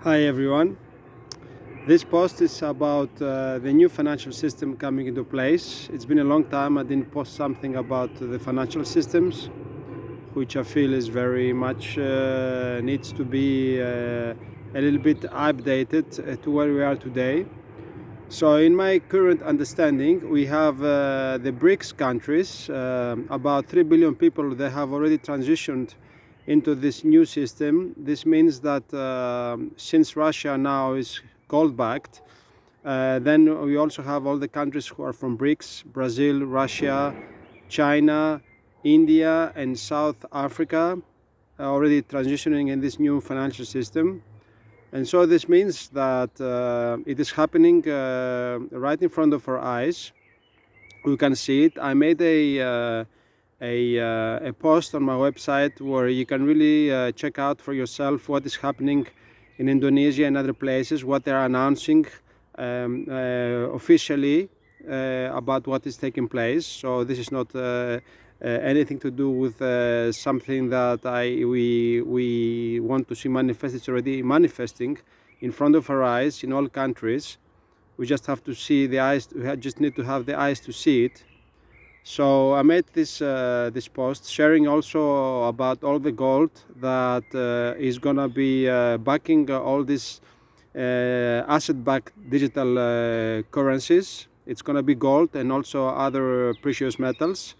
Hi everyone. This post is about the new financial system coming into place. It's been a long time I didn't post something about the financial systems, which I feel is very much needs to be a little bit updated to where we are today. So in my current understanding, we have the BRICS countries, about 3 billion people. They have already transitioned into this new system. This means that since Russia now is gold-backed, then we also have all the countries who are from BRICS: Brazil, Russia, China, India, and South Africa, already transitioning in this new financial system. And so this means that it is happening right in front of our eyes. We can see it. I made a post on my website where you can really check out for yourself what is happening in Indonesia and other places, what they're announcing officially about what is taking place. So this is not anything to do with something that we want to see manifest. It's already manifesting in front of our eyes in all countries. We just have to see the eyes. We just need to have the eyes to see it. So I made this post sharing also about all the gold that is gonna be backing all these asset-backed digital currencies. It's gonna be gold and also other precious metals.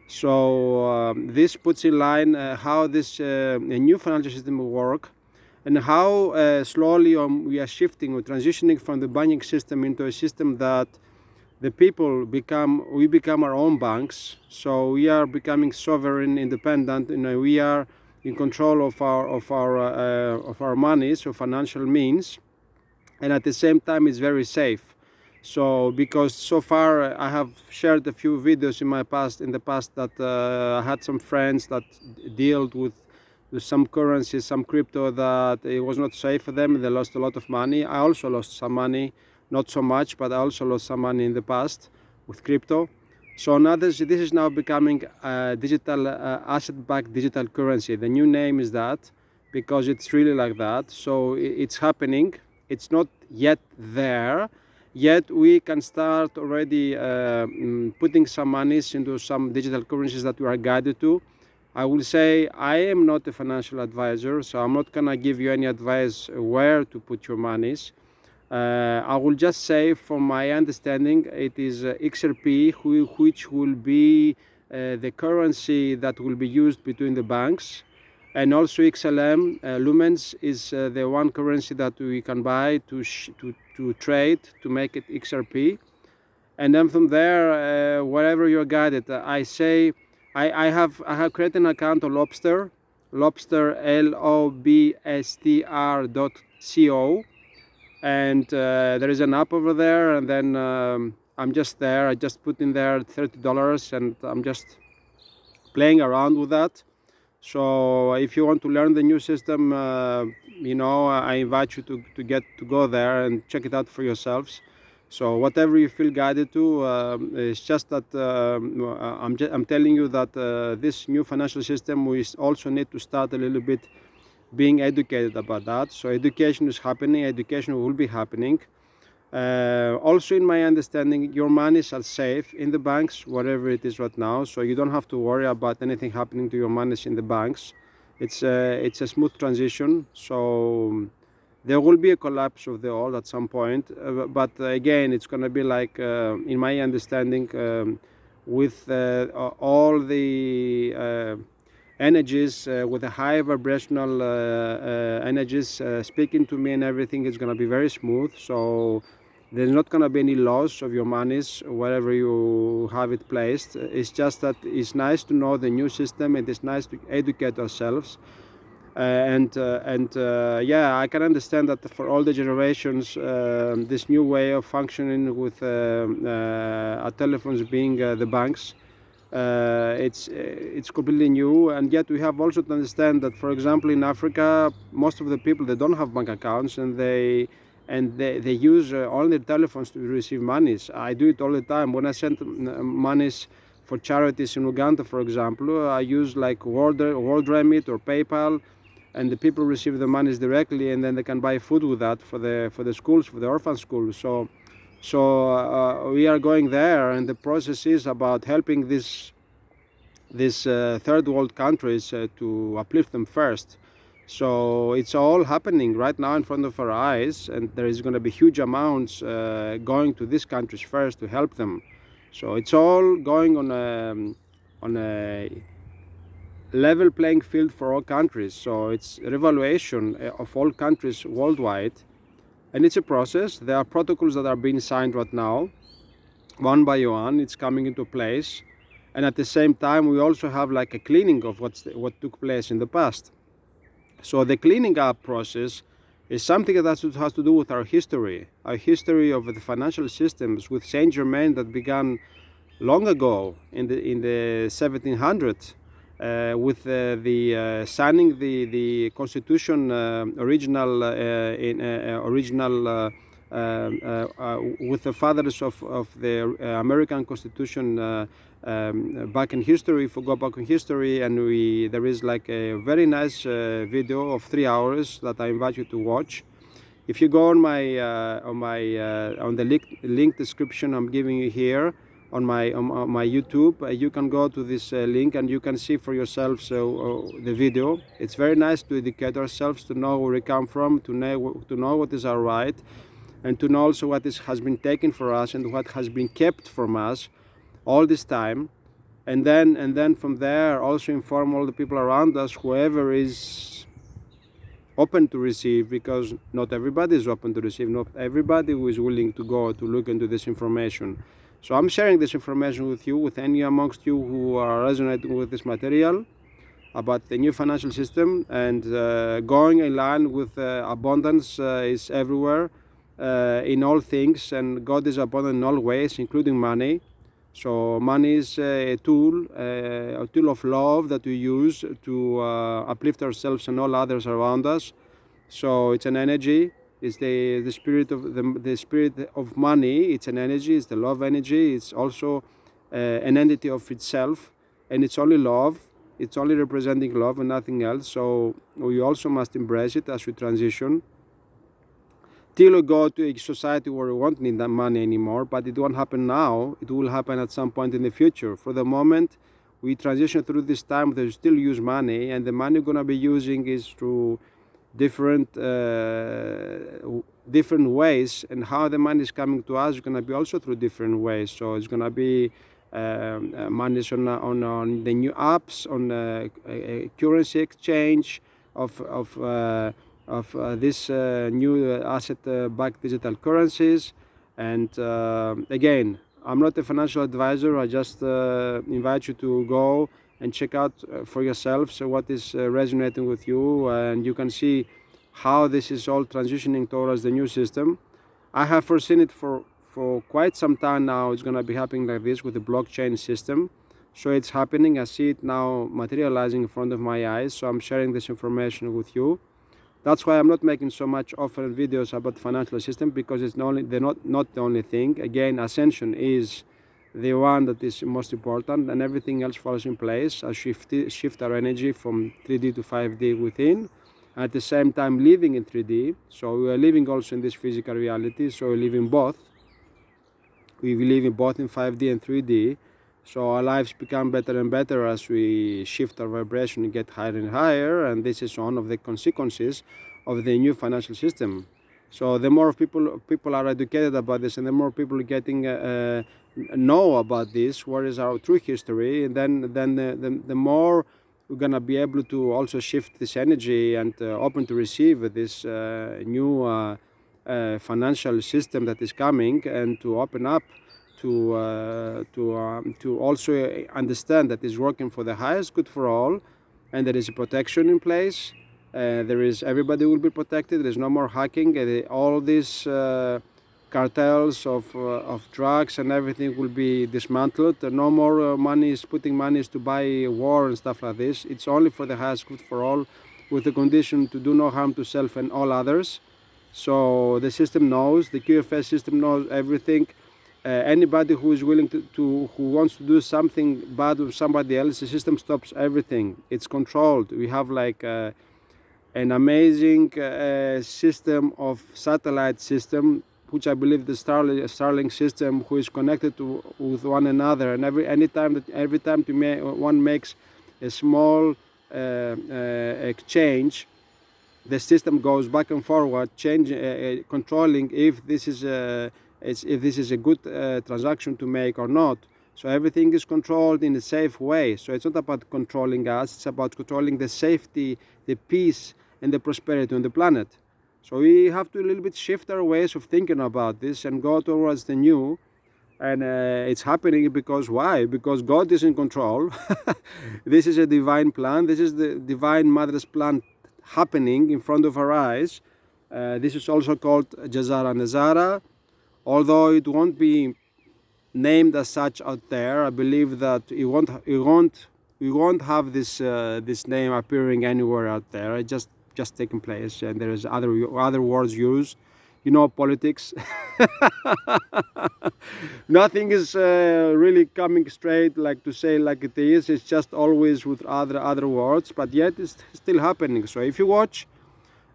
So this puts in line how this new financial system will work, and how slowly we are shifting or transitioning from the banking system into a system that the people we become our own banks. So we are becoming sovereign, independent, and we are in control of our monies, or financial means, and at the same time it's very safe. So because so far I have shared a few videos in the past that I had some friends that dealt with some currencies, some crypto, that it was not safe for them. They lost a lot of money. I also lost some money, not so much, but I also lost some money in the past with crypto. So now this is now becoming a digital asset-backed digital currency. The new name is that because it's really like that. So it's happening. It's not yet there. Yet we can start already putting some monies into some digital currencies that we are guided to. I will say I am not a financial advisor, so I'm not gonna give you any advice where to put your monies. I will just say, from my understanding, it is XRP, which will be the currency that will be used between the banks. And also XLM, Lumens, is the one currency that we can buy to trade, to make it XRP. And then from there, wherever you're guided, I say I have created an account on Lobster, lobstr.co, and there is an app over there. And then I'm just there. I just put in there $30, and I'm just playing around with that. So if you want to learn the new system, I invite you to go there and check it out for yourselves. So whatever you feel guided to, it's just that I'm telling you that this new financial system, we also need to start a little bit being educated about that. So education is happening. Education will be happening. Also, in my understanding, your monies are safe in the banks, whatever it is right now. So you don't have to worry about anything happening to your monies in the banks. It's a smooth transition. So there will be a collapse of the old at some point. But again, it's going to be like, in my understanding, with all the energies, with the high vibrational energies speaking to me and everything, is going to be very smooth. So there's not going to be any loss of your monies wherever you have it placed. It's just that it's nice to know the new system. It is nice to educate ourselves. Yeah, I can understand that for all the generations, this new way of functioning with our telephones being the banks, it's completely new. And yet we have also to understand that, for example, in Africa, most of the people, they don't have bank accounts, and they use only their telephones to receive monies. I do it all the time. When I send monies for charities in Uganda, for example, I use like World Remit or PayPal. and the people receive the monies directly, and then they can buy food with that for the schools, for the orphan schools. So we are going there, and the process is about helping these third world countries to uplift them first. So it's all happening right now in front of our eyes, and there is going to be huge amounts going to these countries first to help them. So it's all going on a level playing field for all countries. So it's a revaluation of all countries worldwide, and it's a process. There are protocols that are being signed right now, one by one. It's coming into place, and at the same time we also have like a cleaning of what took place in the past. So the cleaning up process is something that has to do with our history of the financial systems with Saint Germain, that began long ago in the 1700s, with the signing the Constitution original with the fathers of the American Constitution back in history. If we go back in history, and there is like a very nice video of 3 hours that I invite you to watch. If you go on the link description I'm giving you here on my YouTube, you can go to this link and you can see for yourselves the video. It's very nice to educate ourselves, to know where we come from, to know what is our right, and to know also what has been taken for us and what has been kept from us all this time. And then from there also inform all the people around us, whoever is open to receive, because not everybody is open to receive, not everybody who is willing to go to look into this information. So I'm sharing this information with you, with any amongst you who are resonating with this material about the new financial system, and going in line with abundance is everywhere, in all things, and God is abundant in all ways, including money. So money is a tool of love that we use to uplift ourselves and all others around us. So it's an energy. It's the spirit of the spirit of money. It's an energy. It's the love energy. It's also an entity of itself, and it's only love. It's only representing love and nothing else. So we also must embrace it as we transition, till we go to a society where we won't need that money anymore. But it won't happen now. It will happen at some point in the future. For the moment, we transition through this time. They still use money, and the money we're gonna be using is through different ways, and how the money is coming to us is going to be also through different ways. So it's going to be money on the new apps, on a currency exchange of this new asset-backed digital currencies. And again, I'm not a financial advisor. I just invite you to go and check out for yourselves what is resonating with you, and you can see how this is all transitioning towards the new system. I have foreseen it for quite some time now. It's going to be happening like this with the blockchain system. So it's happening. I see it now materializing in front of my eyes. So I'm sharing this information with you. That's why I'm not making so much often videos about the financial system, because it's not the only thing. Again, ascension is the one that is most important, and everything else falls in place as shift our energy from 3D to 5D within, at the same time living in 3D. So we are living also in this physical reality, so we live in both. We live in both in 5D and 3D. So our lives become better and better as we shift our vibration and get higher and higher, and this is one of the consequences of the new financial system. So the more people are educated about this, and the more people getting know about this, what is our true history, and then the more we're gonna be able to also shift this energy and open to receive this new financial system that is coming, and to open up to also understand that it's working for the highest good for all, and there is a protection in place. Everybody will be protected. There's no more hacking. All these cartels of drugs and everything will be dismantled. No more putting monies to buy war and stuff like this. It's only for the highest good for all, with the condition to do no harm to self and all others. So the system knows, the QFS system knows everything. Anybody who is willing who wants to do something bad with somebody else, the system stops everything. It's controlled. We have like an amazing system of satellite system, which I believe the Starlink system, who is connected with one another, and every time one makes a small exchange, the system goes back and forward, controlling if this is a good transaction to make or not. So everything is controlled in a safe way. So it's not about controlling us, it's about controlling the safety, the peace, and the prosperity on the planet. So we have to a little bit shift our ways of thinking about this and go towards the new. And it's happening because why? Because God is in control. This is a divine plan. This is the divine mother's plan happening in front of our eyes. This is also called GESARA NESARA. Although it won't be named as such out there, I believe that we won't have this name appearing anywhere out there. It just taking place, and there is other words used. You know, politics. Nothing is really coming straight, like to say like it is. It's just always with other words, but yet it's still happening. So if you watch,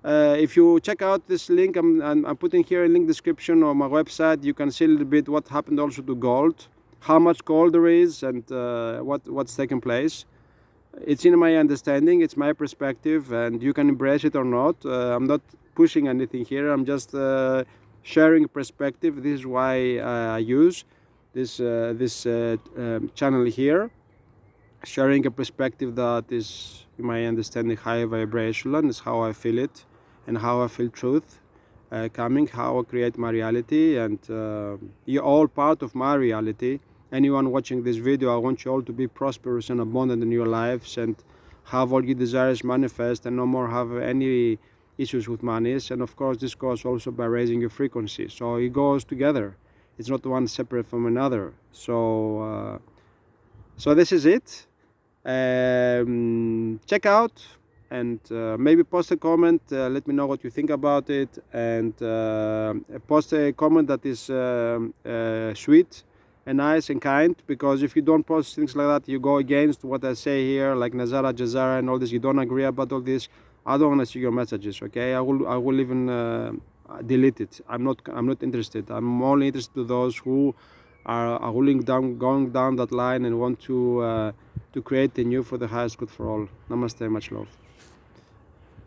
if you check out this link, I'm putting here a link description on my website. You can see a little bit what happened also to gold, how much gold there is, and what's taking place. It's in my understanding, it's my perspective, and you can embrace it or not. I'm not pushing anything here. I'm just sharing perspective. This is why I use this channel here, sharing a perspective that is, in my understanding, high vibrational, and is how I feel it and how I feel truth coming, how I create my reality, and you're all part of my reality. Anyone watching this video, I want you all to be prosperous and abundant in your lives and have all your desires manifest and no more have any issues with money. And of course, this goes also by raising your frequency. So it goes together. It's not one separate from another. So this is it. Check out and maybe post a comment. Let me know what you think about it, and post a comment that is sweet and nice and kind, because if you don't post things like that, you go against what I say here, like NESARA, GESARA and all this. You don't agree about all this, I don't want to see your messages, okay? I will even delete it. I'm not interested. I'm only interested to those who are going down that line and want to create the new for the highest good for all. Namaste, much love.